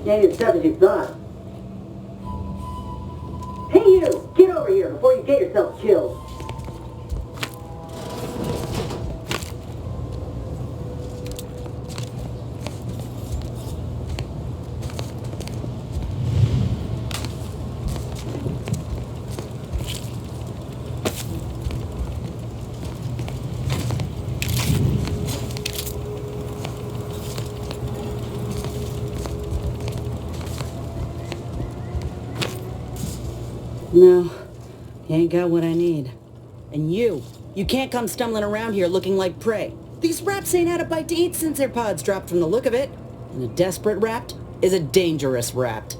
complicated stuff as you thought. Hey you! Get over here before you get yourself killed! No, you ain't got what I need. And you can't come stumbling around here looking like prey. These raps ain't had a bite to eat since their pods dropped from the look of it. And a desperate rapt is a dangerous rapt.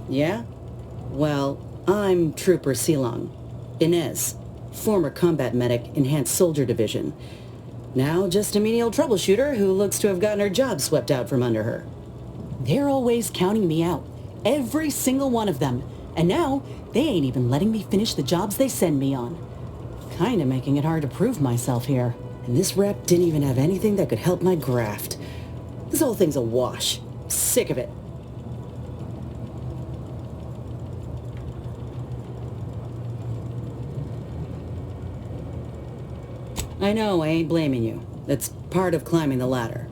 Yeah? Well, I'm Trooper Silong. Inez. Former combat medic, Enhanced Soldier Division. Now just a menial troubleshooter who looks to have gotten her job swept out from under her. They're always counting me out. Every single one of them. And now, they ain't even letting me finish the jobs they send me on. Kinda making it hard to prove myself here. And this rep didn't even have anything that could help my graft. This whole thing's a wash. Sick of it. I know, I ain't blaming you. That's part of climbing the ladder.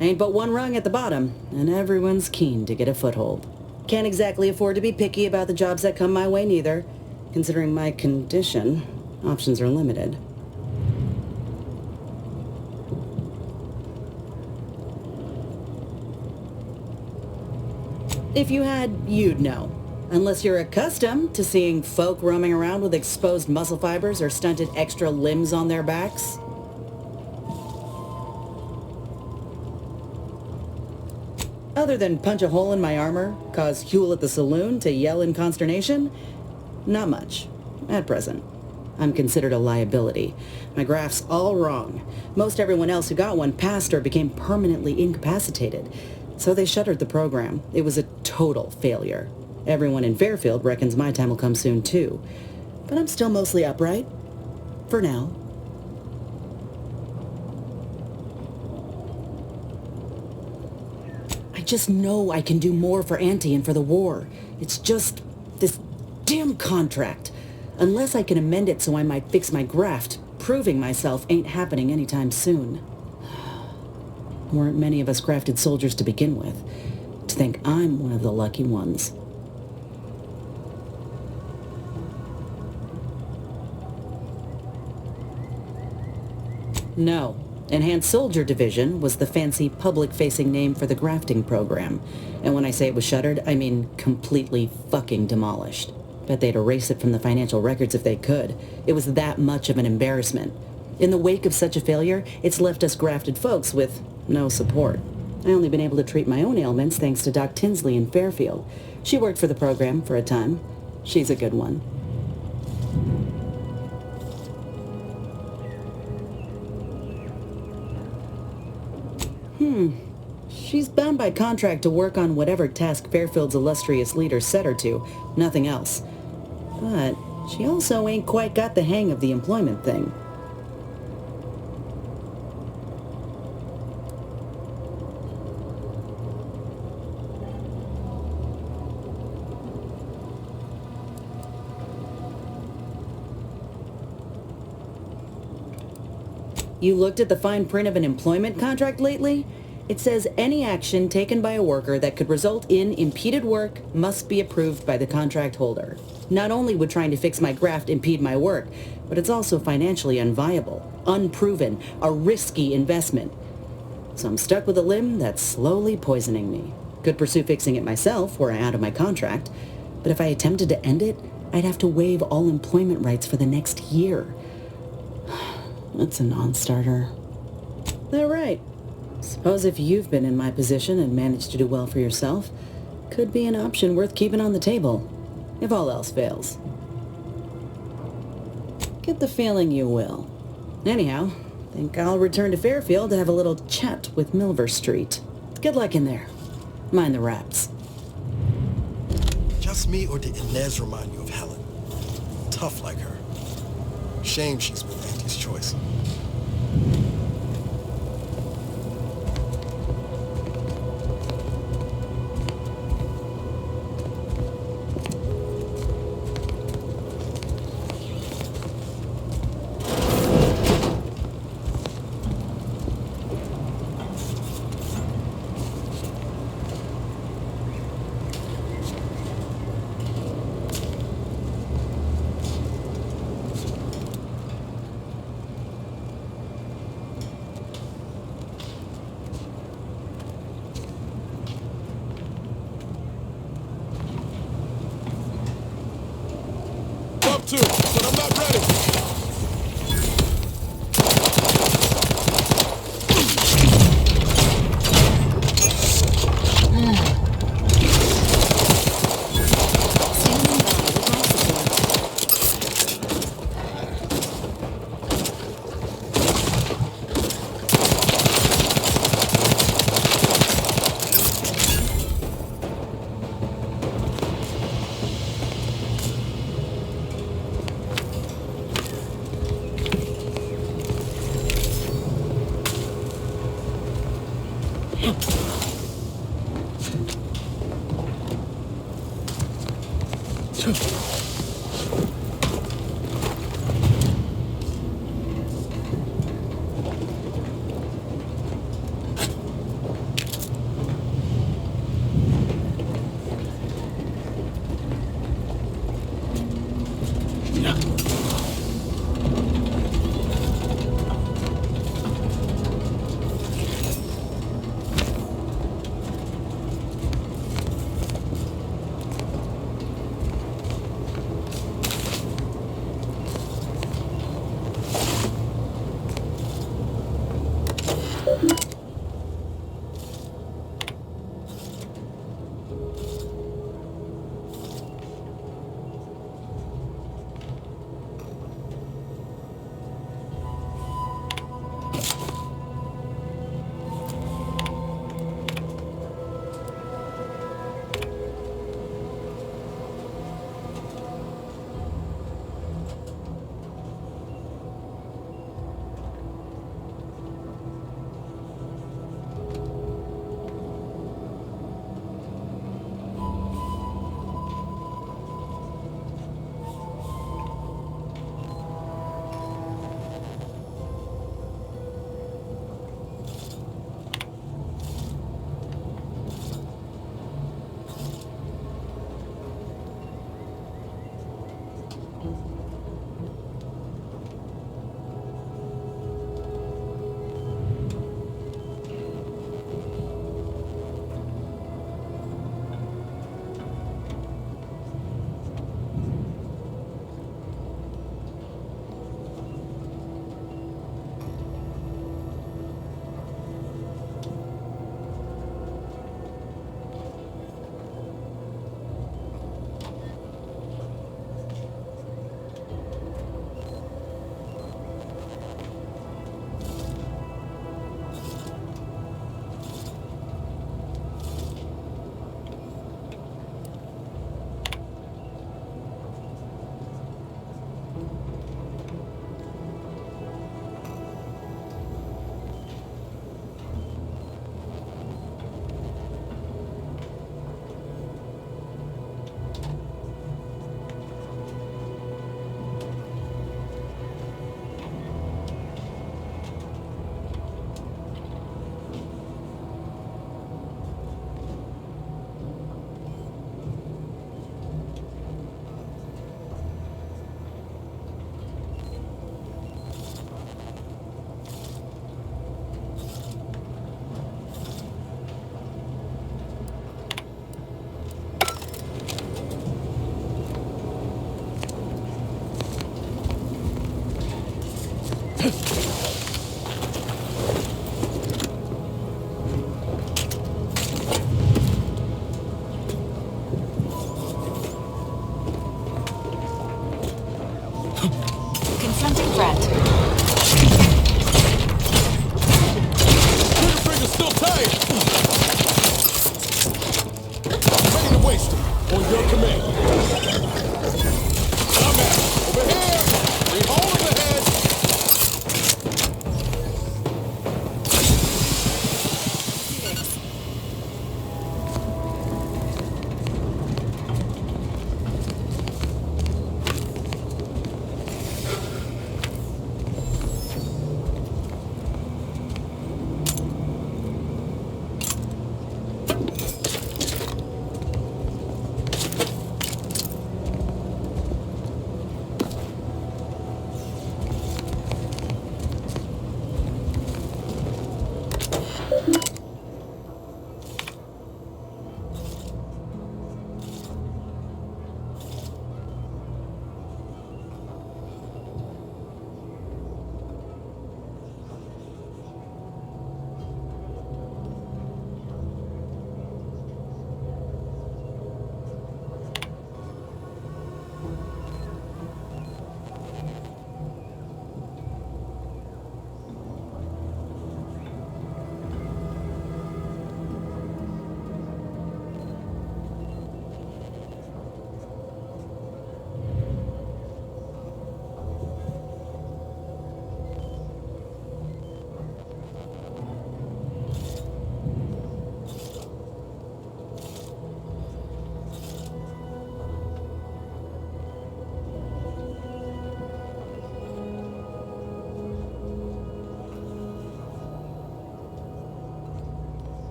Ain't but one rung at the bottom, and everyone's keen to get a foothold. Can't exactly afford to be picky about the jobs that come my way neither. Considering my condition, options are limited. If you had, you'd know. Unless you're accustomed to seeing folk roaming around with exposed muscle fibers or stunted extra limbs on their backs. Other than punch a hole in my armor, cause Huel at the saloon to yell in consternation, not much, at present. I'm considered a liability. My graph's all wrong. Most everyone else who got one passed or became permanently incapacitated. So they shuttered the program. It was a total failure. Everyone in Fairfield reckons my time will come soon, too. But I'm still mostly upright. For now. I just know I can do more for Auntie and for the war. It's just this damn contract. Unless I can amend it so I might fix my graft, proving myself ain't happening anytime soon. Weren't many of us grafted soldiers to begin with. To think I'm one of the lucky ones. No. Enhanced Soldier Division was the fancy public-facing name for the grafting program. And when I say it was shuttered, I mean completely fucking demolished. Bet they'd erase it from the financial records if they could. It was that much of an embarrassment. In the wake of such a failure, it's left us grafted folks with no support. I only been able to treat my own ailments thanks to Doc Tinsley in Fairfield. She worked for the program for a time. She's a good one. She's bound by contract to work on whatever task Fairfield's illustrious leader set her to, nothing else. But she also ain't quite got the hang of the employment thing. You looked at the fine print of an employment contract lately? It says any action taken by a worker that could result in impeded work must be approved by the contract holder. Not only would trying to fix my graft impede my work, but it's also financially unviable, unproven, a risky investment. So I'm stuck with a limb that's slowly poisoning me. Could pursue fixing it myself were I out of my contract, but if I attempted to end it, I'd have to waive all employment rights for the next year. That's a non-starter. They're right. Suppose if you've been in my position and managed to do well for yourself, could be an option worth keeping on the table, if all else fails. Get the feeling you will. Anyhow, think I'll return to Fairfield to have a little chat with Milver Street. Good luck in there. Mind the rats. just me, or did Inez remind you of Helen? Tough like her. Shame she's been Auntie's choice. But I'm not ready.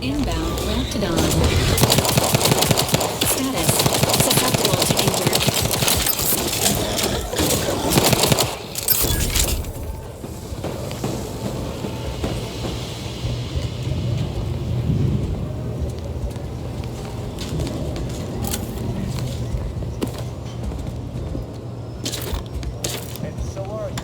Inbound Raptidon. Status susceptible to injury. And so are you.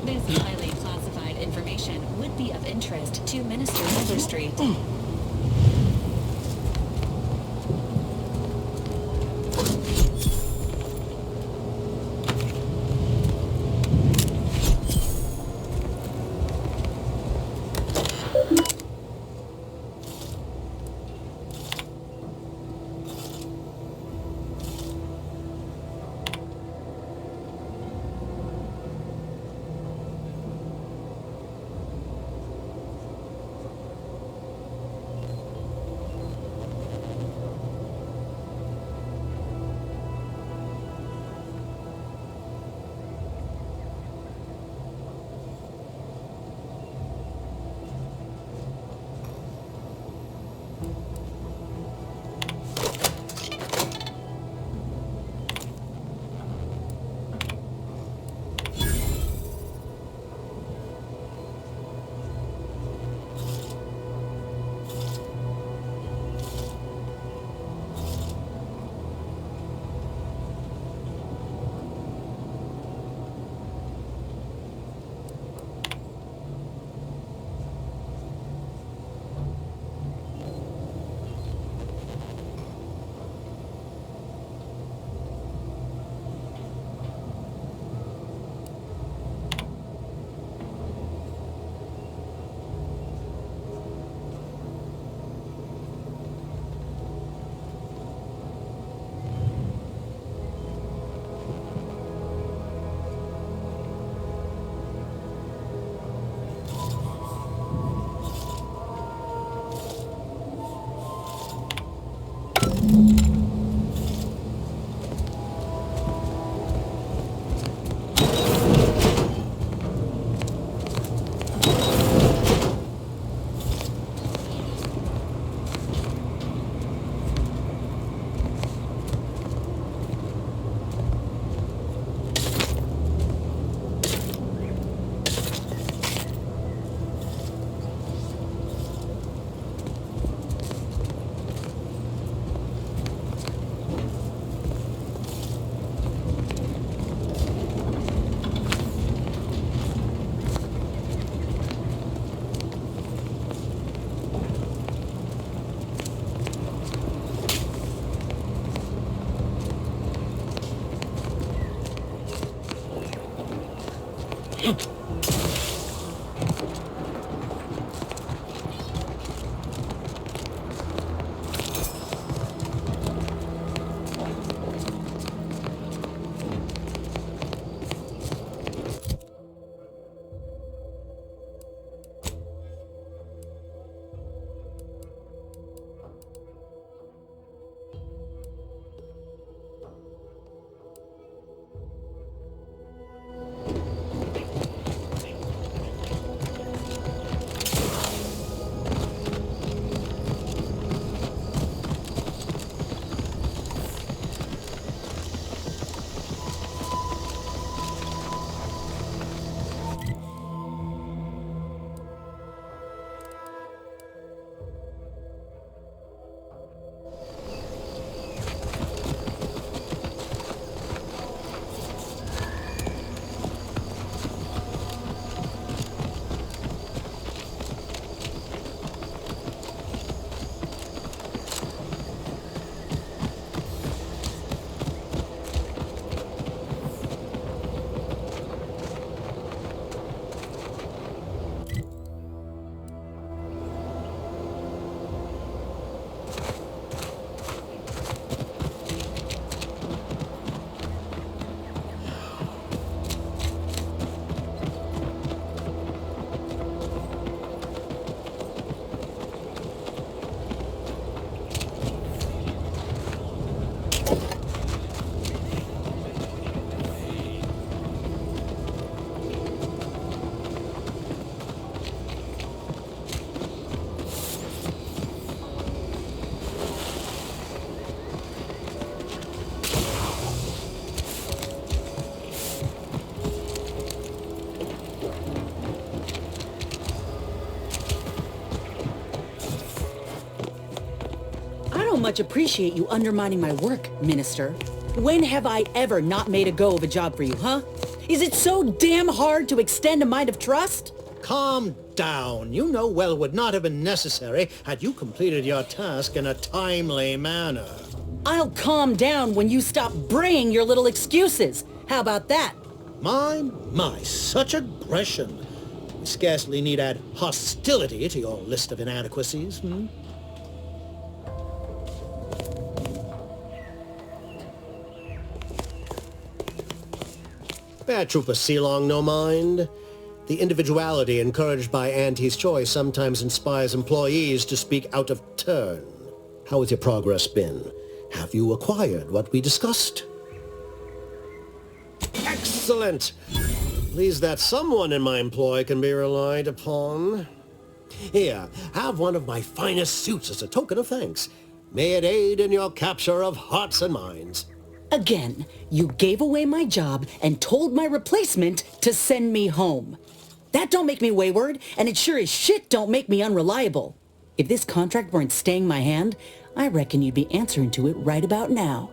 This highly classified information would be of interest to Minister Overstreet. don't much appreciate you undermining my work, Minister. When have I ever not made a go of a job for you, huh? Is it so damn hard to extend a mind of trust? Calm down. You know well it would not have been necessary had you completed your task in a timely manner. I'll calm down when you stop bringing your little excuses. How about that? My, such aggression. We scarcely need add hostility to your list of inadequacies, Bad Trooper Sealong, no mind. The individuality encouraged by Auntie's choice sometimes inspires employees to speak out of turn. How has your progress been? Have you acquired what we discussed? Excellent! At least that someone in my employ can be relied upon. Here, have one of my finest suits as a token of thanks. May it aid in your capture of hearts and minds. Again, you gave away my job and told my replacement to send me home. That don't make me wayward, and it sure as shit don't make me unreliable. If this contract weren't staying my hand, I reckon you'd be answering to it right about now.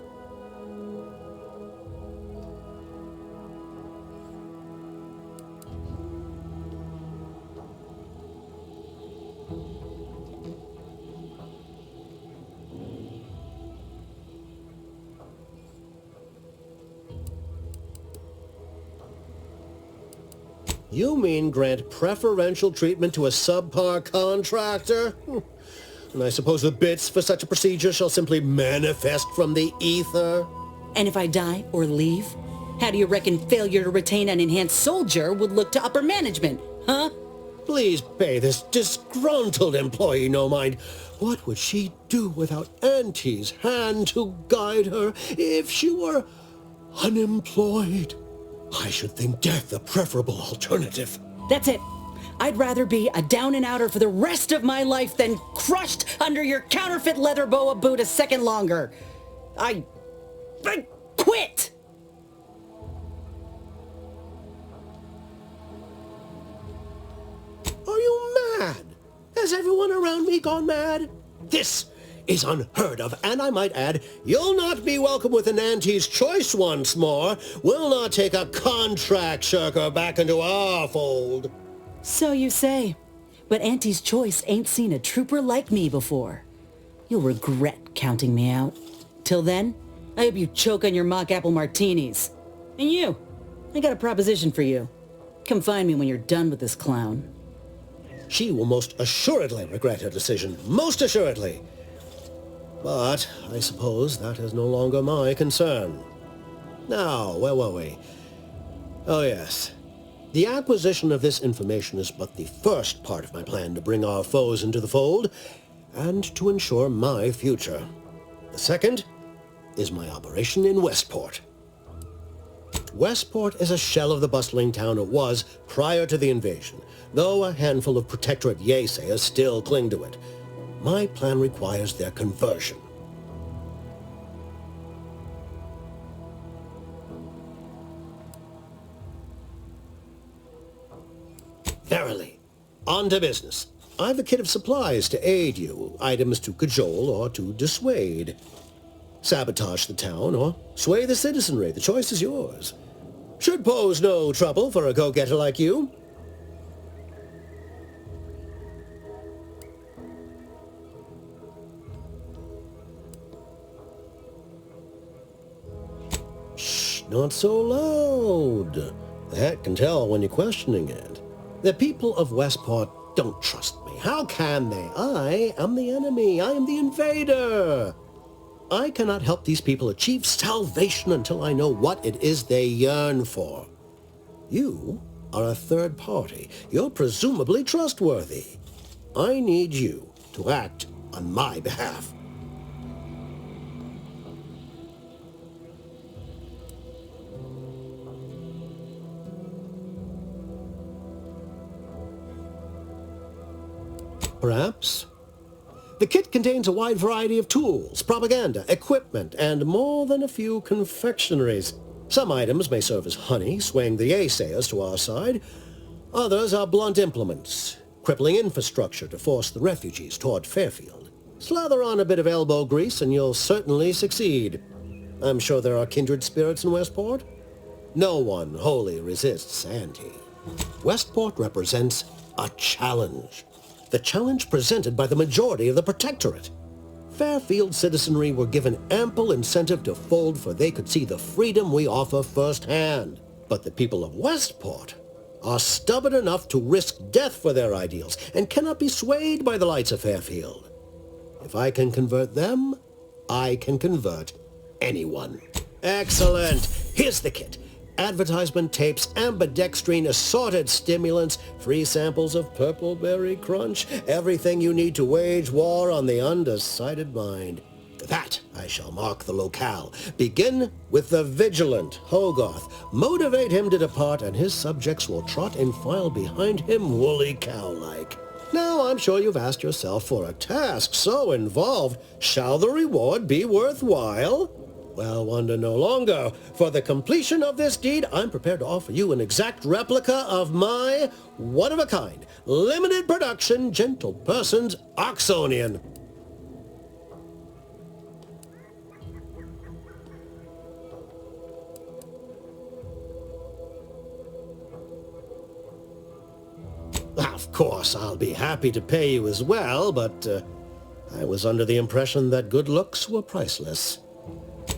You mean grant preferential treatment to a subpar contractor? And I suppose the bits for such a procedure shall simply manifest from the ether? And if I die or leave, how do you reckon failure to retain an enhanced soldier would look to upper management, huh? Please pay this disgruntled employee no mind. What would she do without Auntie's hand to guide her if she were unemployed? I should think death a preferable alternative. That's it. I'd rather be a down-and-outer for the rest of my life than crushed under your counterfeit leather boa boot a second longer. I quit! Are you mad? Has everyone around me gone mad? This is unheard of, and I might add, you'll not be welcome with an Auntie's choice once more. We'll not take a contract shirker back into our fold. So you say, but Auntie's choice ain't seen a trooper like me before. You'll regret counting me out. Till then, I hope you choke on your mock apple martinis. And you, I got a proposition for you. Come find me when you're done with this clown. She will most assuredly regret her decision. Most assuredly. But I suppose that is no longer my concern. Now, where were we? Oh yes. The acquisition of this information is but the first part of my plan to bring our foes into the fold and to ensure my future. The second is my operation in Westport. Westport is a shell of the bustling town it was prior to the invasion, though a handful of Protectorate Yaysayers still cling to it. My plan requires their conversion. Verily. On to business. I've a kit of supplies to aid you, items to cajole or to dissuade. Sabotage the town or sway the citizenry. The choice is yours. Should pose no trouble for a go-getter like you. Shh, not so loud. The hat can tell when you're questioning it. The people of Westport don't trust me. How can they? I am the enemy. I am the invader. I cannot help these people achieve salvation until I know what it is they yearn for. You are a third party. You're presumably trustworthy. I need you to act on my behalf. Perhaps. The kit contains a wide variety of tools, propaganda, equipment, and more than a few confectionaries. Some items may serve as honey, swaying the Yaysayers to our side. Others are blunt implements, crippling infrastructure to force the refugees toward Fairfield. Slather on a bit of elbow grease and you'll certainly succeed. I'm sure there are kindred spirits in Westport. No one wholly resists Anti. Westport represents a challenge. The challenge presented by the majority of the Protectorate. Fairfield citizenry were given ample incentive to fold, for they could see the freedom we offer firsthand. But the people of Westport are stubborn enough to risk death for their ideals and cannot be swayed by the lights of Fairfield. If I can convert them, I can convert anyone. Excellent! Here's the kit. Advertisement tapes, ambidextrine, assorted stimulants, free samples of Purpleberry Crunch, everything you need to wage war on the undecided mind. That I shall mark the locale. Begin with the vigilant Hogarth. Motivate him to depart, and his subjects will trot in file behind him woolly cow-like. Now, I'm sure you've asked yourself, for a task so involved, shall the reward be worthwhile? Well, wonder no longer. For the completion of this deed, I'm prepared to offer you an exact replica of my one-of-a-kind, limited production, gentle person's Oxonian. Of course, I'll be happy to pay you as well, but I was under the impression that good looks were priceless.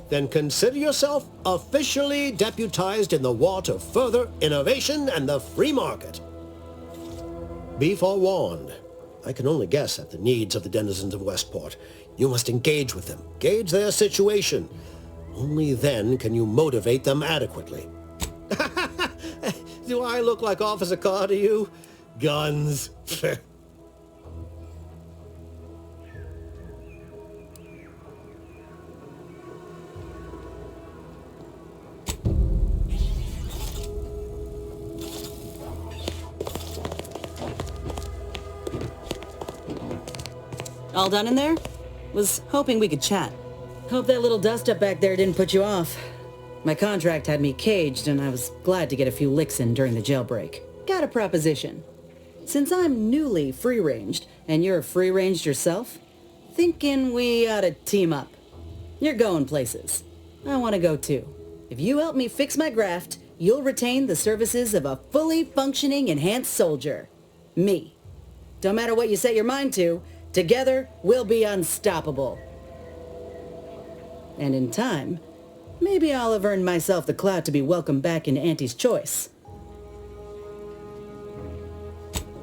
Then consider yourself officially deputized in the war to further innovation and the free market. Be forewarned. I can only guess at the needs of the denizens of Westport. You must engage with them, gauge their situation. Only then can you motivate them adequately. Do I look like Officer Carr to you? Guns. All done in there? Was hoping we could chat. Hope that little dust-up back there didn't put you off. My contract had me caged, and I was glad to get a few licks in during the jailbreak. Got a proposition. Since I'm newly free-ranged, and you're free-ranged yourself, thinking we ought to team up. You're going places. I want to go too. If you help me fix my graft, you'll retain the services of a fully functioning enhanced soldier. Me. Don't matter what you set your mind to, together we'll be unstoppable. And in time, maybe I'll have earned myself the clout to be welcomed back into Auntie's Choice.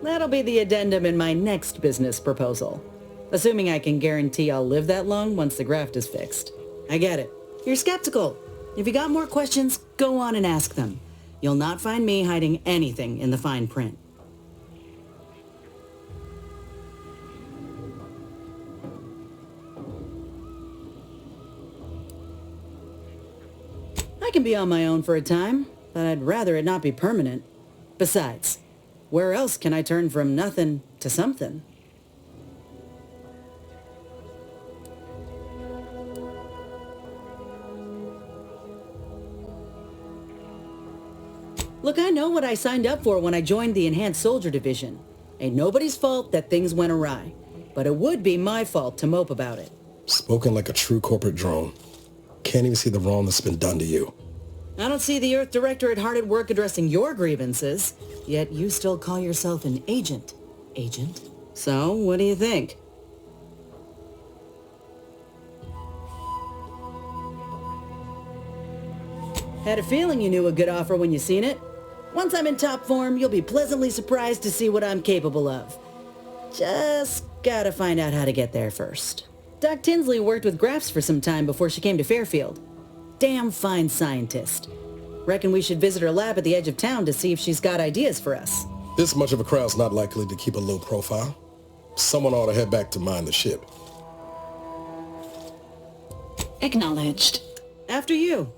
That'll be the addendum in my next business proposal. Assuming I can guarantee I'll live that long once the graft is fixed. I get it. You're skeptical. If you got more questions, go on and ask them. You'll not find me hiding anything in the fine print. I can be on my own for a time, but I'd rather it not be permanent. Besides, where else can I turn from nothing to something? Look, I know what I signed up for when I joined the Enhanced Soldier Division. Ain't nobody's fault that things went awry, but it would be my fault to mope about it. Spoken like a true corporate drone. Can't even see the wrong that's been done to you. I don't see the Earth Directorate hard at work addressing your grievances, yet you still call yourself an agent. Agent? So, what do you think? Had a feeling you knew a good offer when you seen it. Once I'm in top form, you'll be pleasantly surprised to see what I'm capable of. Just gotta find out how to get there first. Doc Tinsley worked with Grafts for some time before she came to Fairfield. Damn fine scientist. Reckon we should visit her lab at the edge of town to see if she's got ideas for us. This much of a crowd's not likely to keep a low profile. Someone ought to head back to mind the ship. Acknowledged. After you.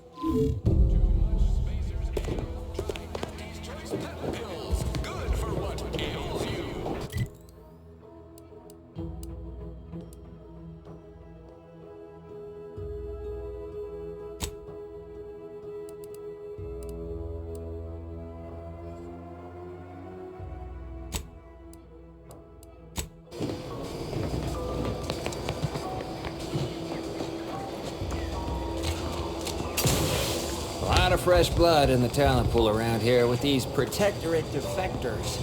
lot of fresh blood in the talent pool around here with these protectorate defectors.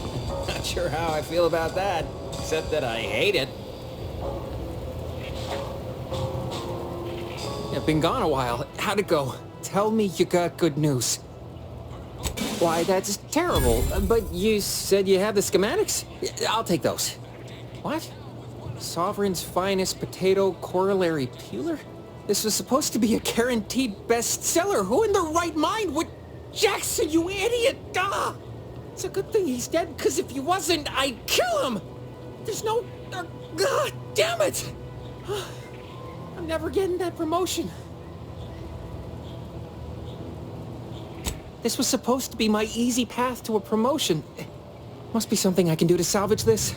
Not sure how I feel about that, except that I hate it. You've been gone a while. How'd it go? Tell me you got good news. Why, that's terrible. But you said you have the schematics? I'll take those. What? Sovereign's finest potato corollary peeler? This was supposed to be a guaranteed bestseller. Who in their right mind would... Jackson, you idiot! Ah! It's a good thing he's dead, because if he wasn't, I'd kill him! There's no... God damn it! I'm never getting that promotion. This was supposed to be my easy path to a promotion. Must be something I can do to salvage this.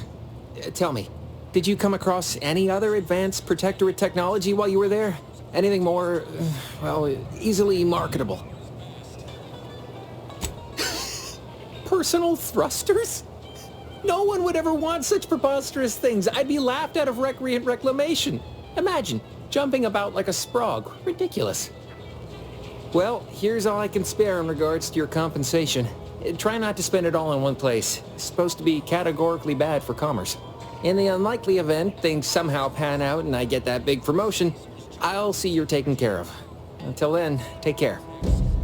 Tell me, did you come across any other advanced protectorate technology while you were there? Anything more, well, easily marketable? Personal thrusters? No one would ever want such preposterous things. I'd be laughed out of recreant reclamation. Imagine, jumping about like a sprog. Ridiculous. Well, here's all I can spare in regards to your compensation. Try not to spend it all in one place. It's supposed to be categorically bad for commerce. In the unlikely event things somehow pan out and I get that big promotion, I'll see you're taken care of. Until then, take care.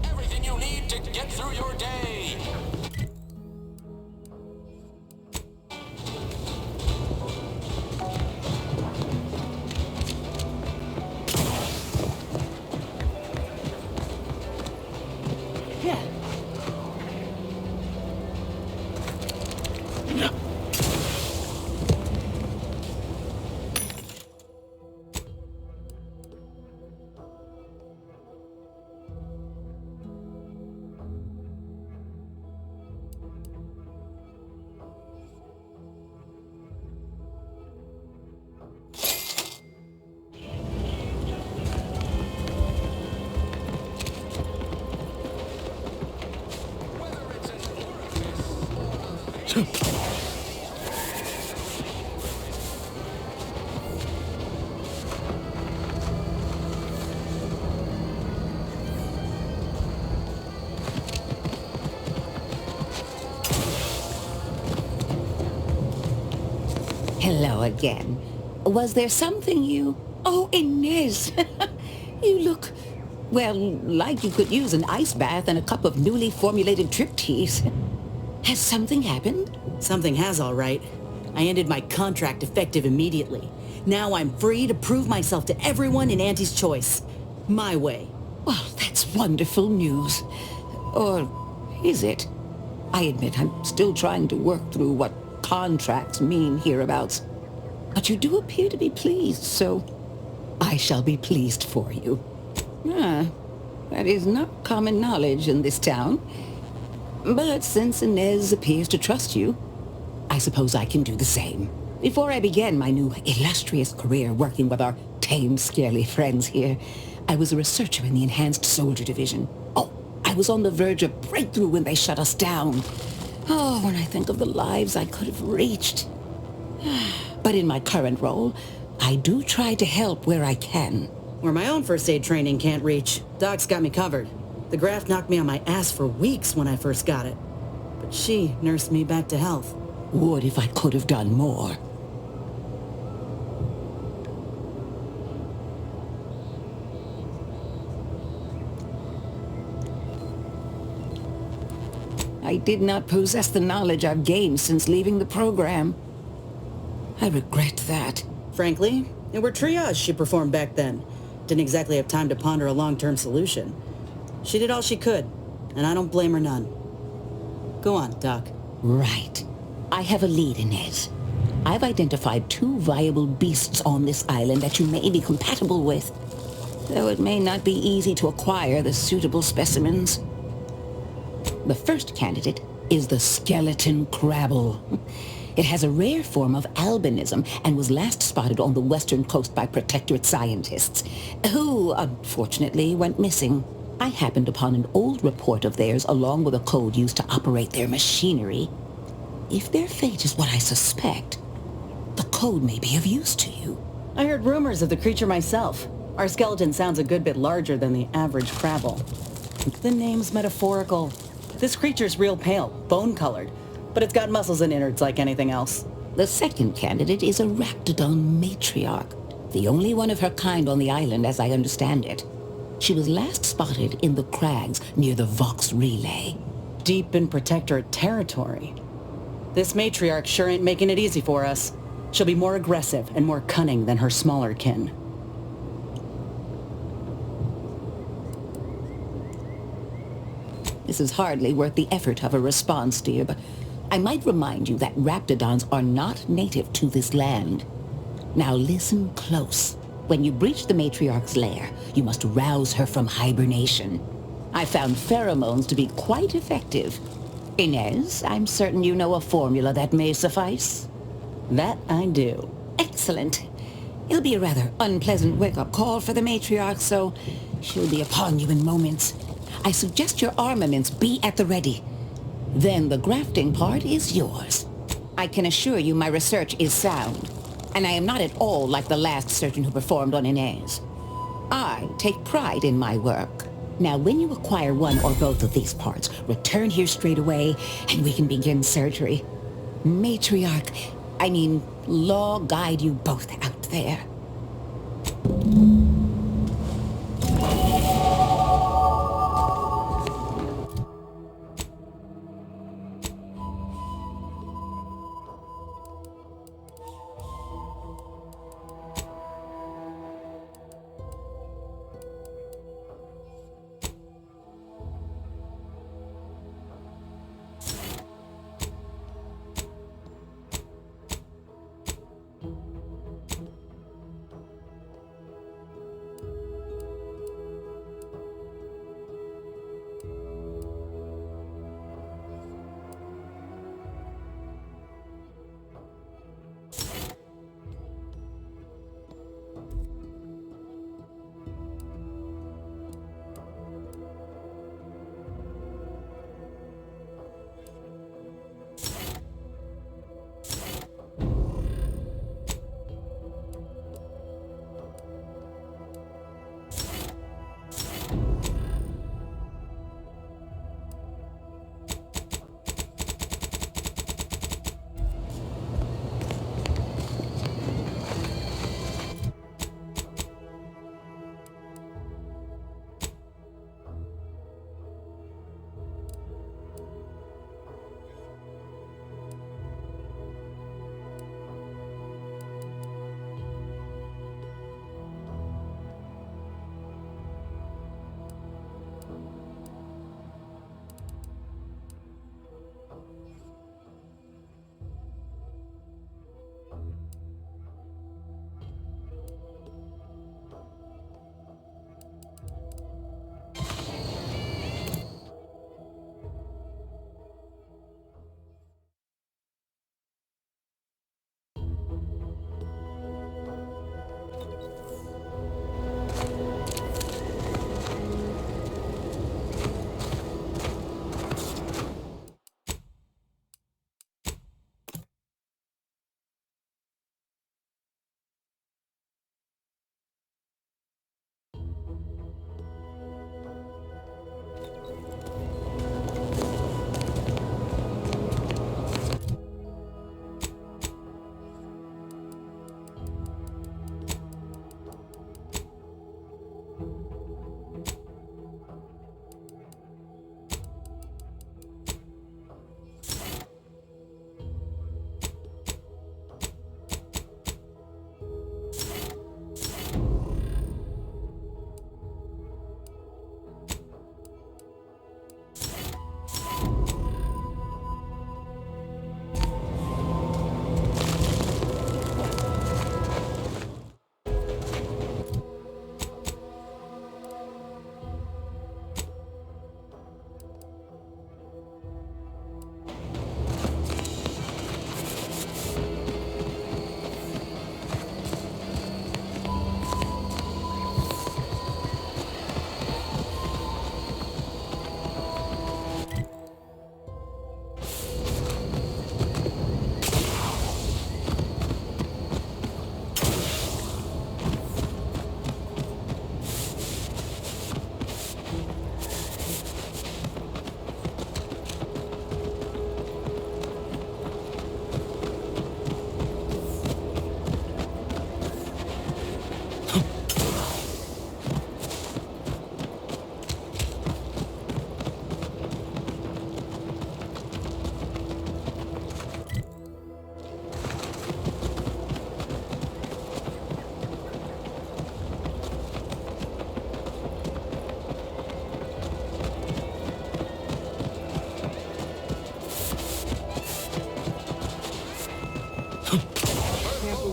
Everything you need to get through your day. Hello again. Was there something you... Oh, Inez! You look, well, like you could use an ice bath and a cup of newly formulated trip teas. Has something happened? Something has, all right. I ended my contract effective immediately. Now I'm free to prove myself to everyone in Auntie's Choice. My way. Well, that's wonderful news. Or is it? I admit I'm still trying to work through what contracts mean hereabouts. But you do appear to be pleased, so I shall be pleased for you. Ah, that is not common knowledge in this town. But since Inez appears to trust you, I suppose I can do the same. Before I began my new illustrious career working with our tame, scarily friends here, I was a researcher in the Enhanced Soldier Division. Oh, I was on the verge of breakthrough when they shut us down. Oh, when I think of the lives I could have reached. But in my current role, I do try to help where I can. Where my own first aid training can't reach, Doc's got me covered. The graft knocked me on my ass for weeks when I first got it. But she nursed me back to health. Would if I could have done more. I did not possess the knowledge I've gained since leaving the program. I regret that. Frankly, it were triage she performed back then. Didn't exactly have time to ponder a long-term solution. She did all she could, and I don't blame her none. Go on, Doc. Right. I have a lead, Inez. I've identified 2 viable beasts on this island that you may be compatible with, though it may not be easy to acquire the suitable specimens. The first candidate is the skeleton crabble. It has a rare form of albinism and was last spotted on the western coast by protectorate scientists, who, unfortunately, went missing. I happened upon an old report of theirs along with a code used to operate their machinery. If their fate is what I suspect, the code may be of use to you. I heard rumors of the creature myself. Our skeleton sounds a good bit larger than the average crabble. The name's metaphorical. This creature's real pale, bone-colored, but it's got muscles and innards like anything else. The second candidate is a Raptidon matriarch, the only one of her kind on the island as I understand it. She was last spotted in the crags near the Vox Relay. Deep in Protectorate territory. This matriarch sure ain't making it easy for us. She'll be more aggressive and more cunning than her smaller kin. This is hardly worth the effort of a response, dear, but I might remind you that Raptidons are not native to this land. Now listen close. When you breach the matriarch's lair, you must rouse her from hibernation. I found pheromones to be quite effective. Inez, I'm certain you know a formula that may suffice. That I do. Excellent. It'll be a rather unpleasant wake-up call for the matriarch, so she'll be upon you in moments. I suggest your armaments be at the ready. Then the grafting part is yours. I can assure you my research is sound, and I am not at all like the last surgeon who performed on Inez. I take pride in my work. Now, when you acquire one or both of these parts, return here straight away, and we can begin surgery. Law guide you both out there.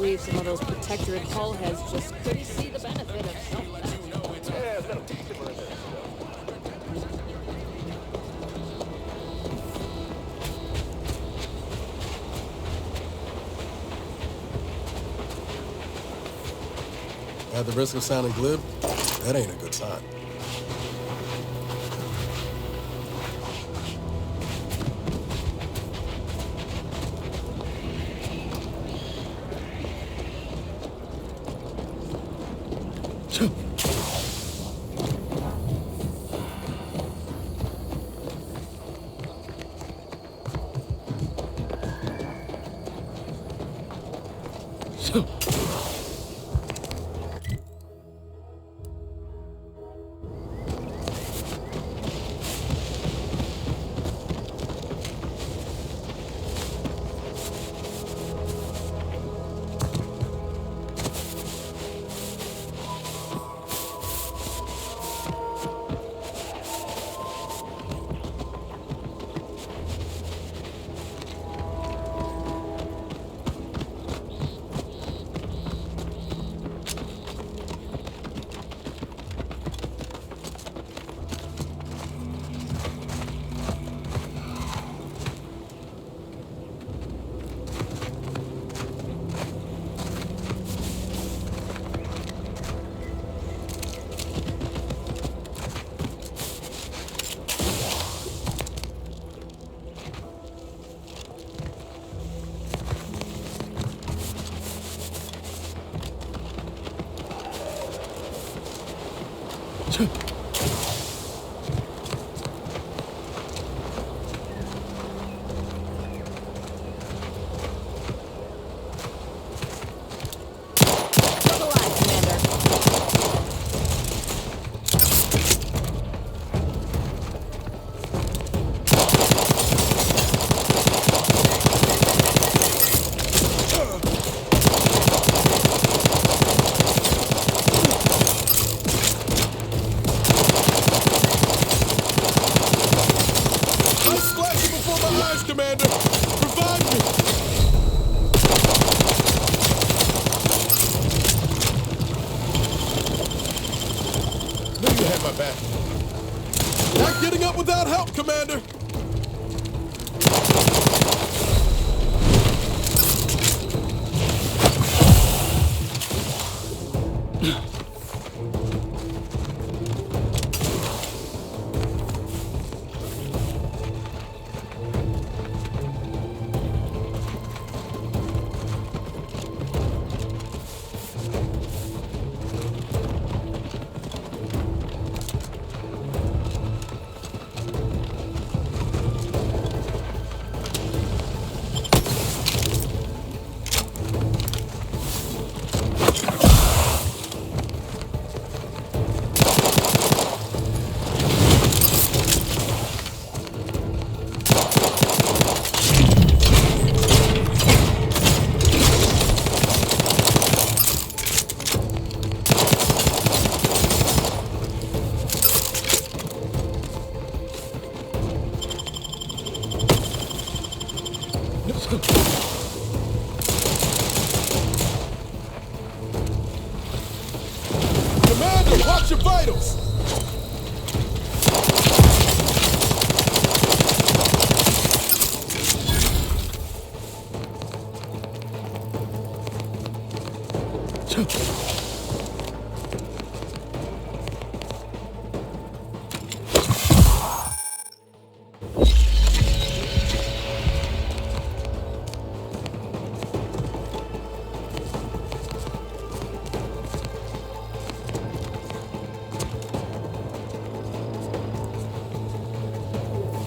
believe some of those protectorate hull heads just couldn't see the benefit of self-defense. Yeah, I've got a simmer in there still. At the risk of sounding glib, that ain't a good sign. Commander! Revive me! Knew you had my back. Not getting up without help, Commander! Commander, watch your vitals!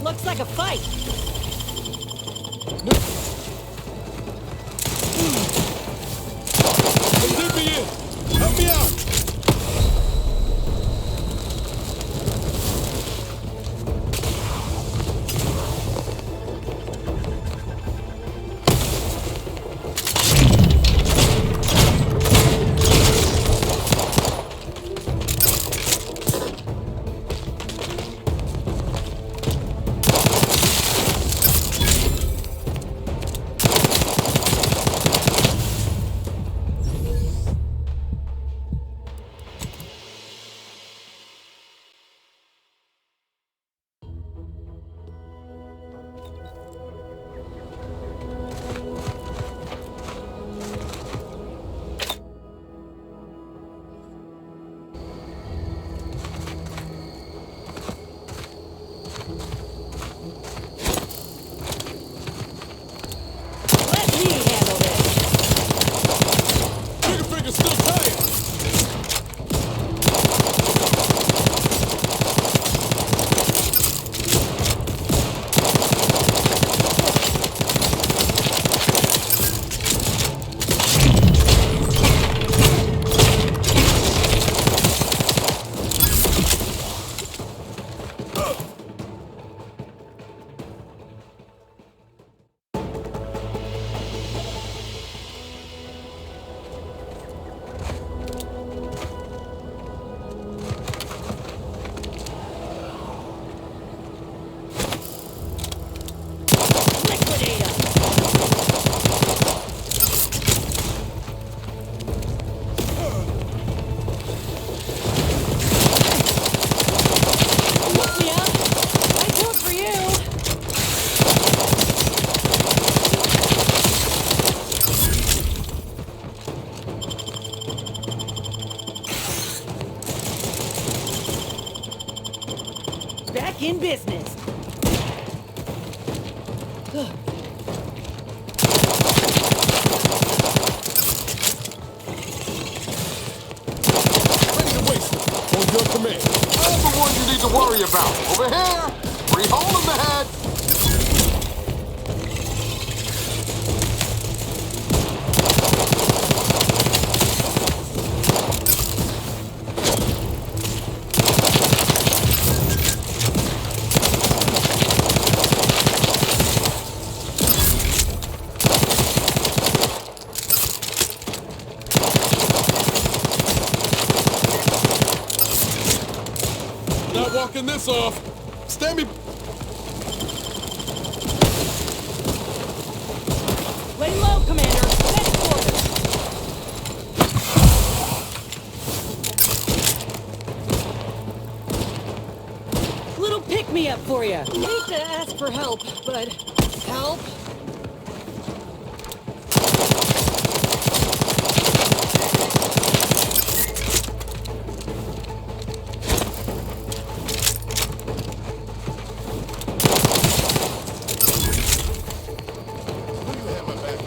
Looks like a fight. Let me in! Help me out! Ready to waste it. On your command. I'm the one you need to worry about. Over here! 3 hole in the head! Not walking this off. Stand me. Lay low, Commander. Head quarters. Little pick-me-up for you. Hate to ask for help, but help? You have my back.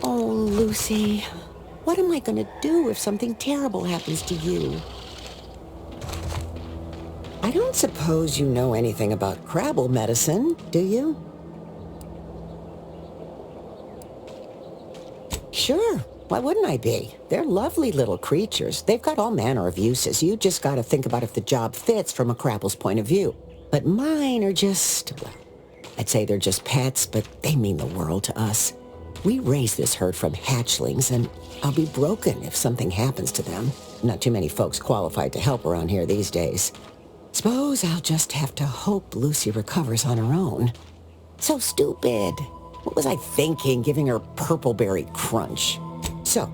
Oh, Lucy, what am I going to do if something terrible happens to you? I don't suppose you know anything about crabble medicine, do you? Sure. Why wouldn't I be? They're lovely little creatures. They've got all manner of uses. You just got to think about if the job fits from a crabble's point of view. But mine are just, well, I'd say they're just pets, but they mean the world to us. We raise this herd from hatchlings, and I'll be broken if something happens to them. Not too many folks qualified to help around here these days. Suppose I'll just have to hope Lucy recovers on her own. So stupid. What was I thinking, giving her purpleberry crunch? So,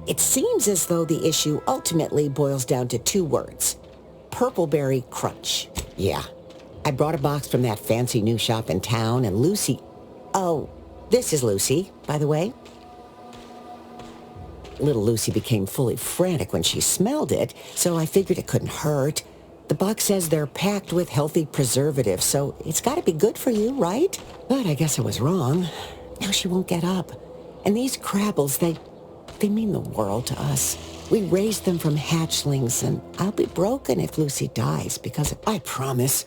it seems as though the issue ultimately boils down to 2 words. Purpleberry crunch. Yeah. I brought a box from that fancy new shop in town, and Lucy... Oh, this is Lucy, by the way. Little Lucy became fully frantic when she smelled it, so I figured it couldn't hurt. The box says they're packed with healthy preservatives, so it's got to be good for you, right? But I guess I was wrong. Now she won't get up. And these crabbles, they mean the world to us. We raised them from hatchlings, and I'll be broken if Lucy dies, because I promise,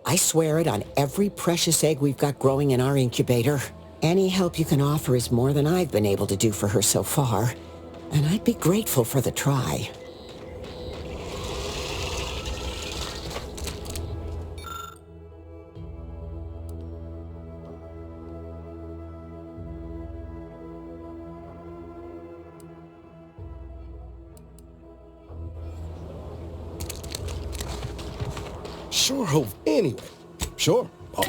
I swear it on every precious egg we've got growing in our incubator. Any help you can offer is more than I've been able to do for her so far, and I'd be grateful for the try. Sure hope. Anyway, sure. Oh.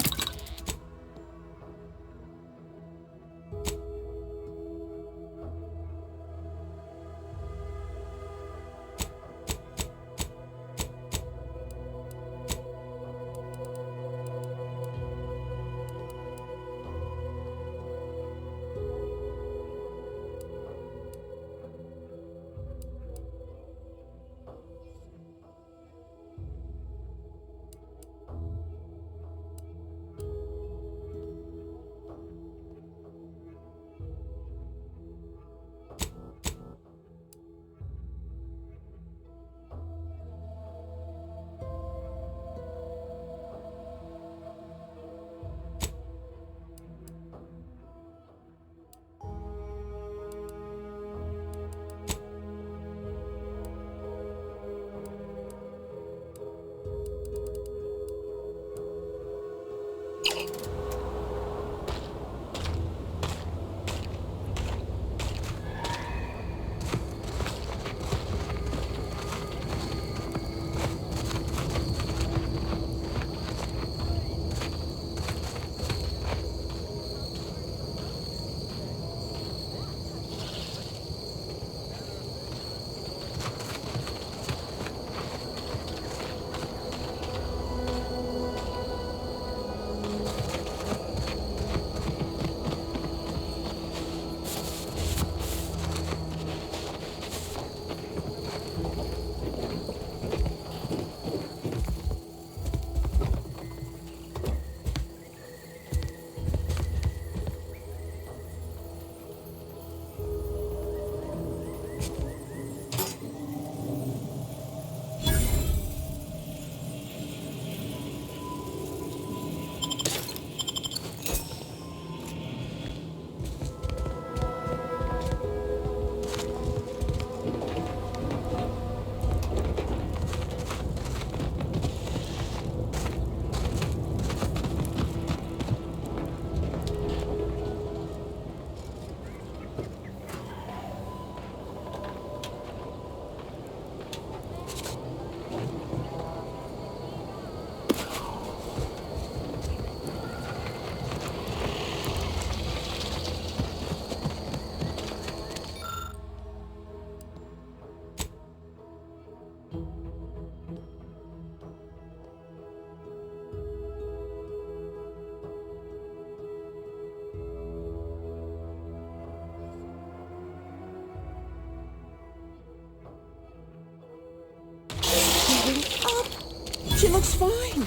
She looks fine.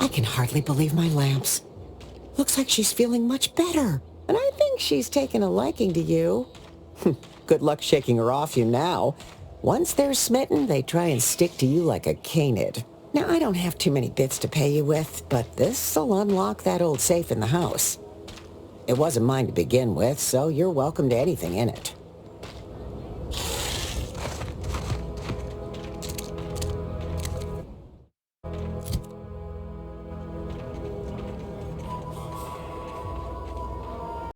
I can hardly believe my lamps. Looks like she's feeling much better. And I think she's taken a liking to you. Good luck shaking her off you now. Once they're smitten, they try and stick to you like a canid. Now, I don't have too many bits to pay you with, but this'll unlock that old safe in the house. It wasn't mine to begin with, so you're welcome to anything in it.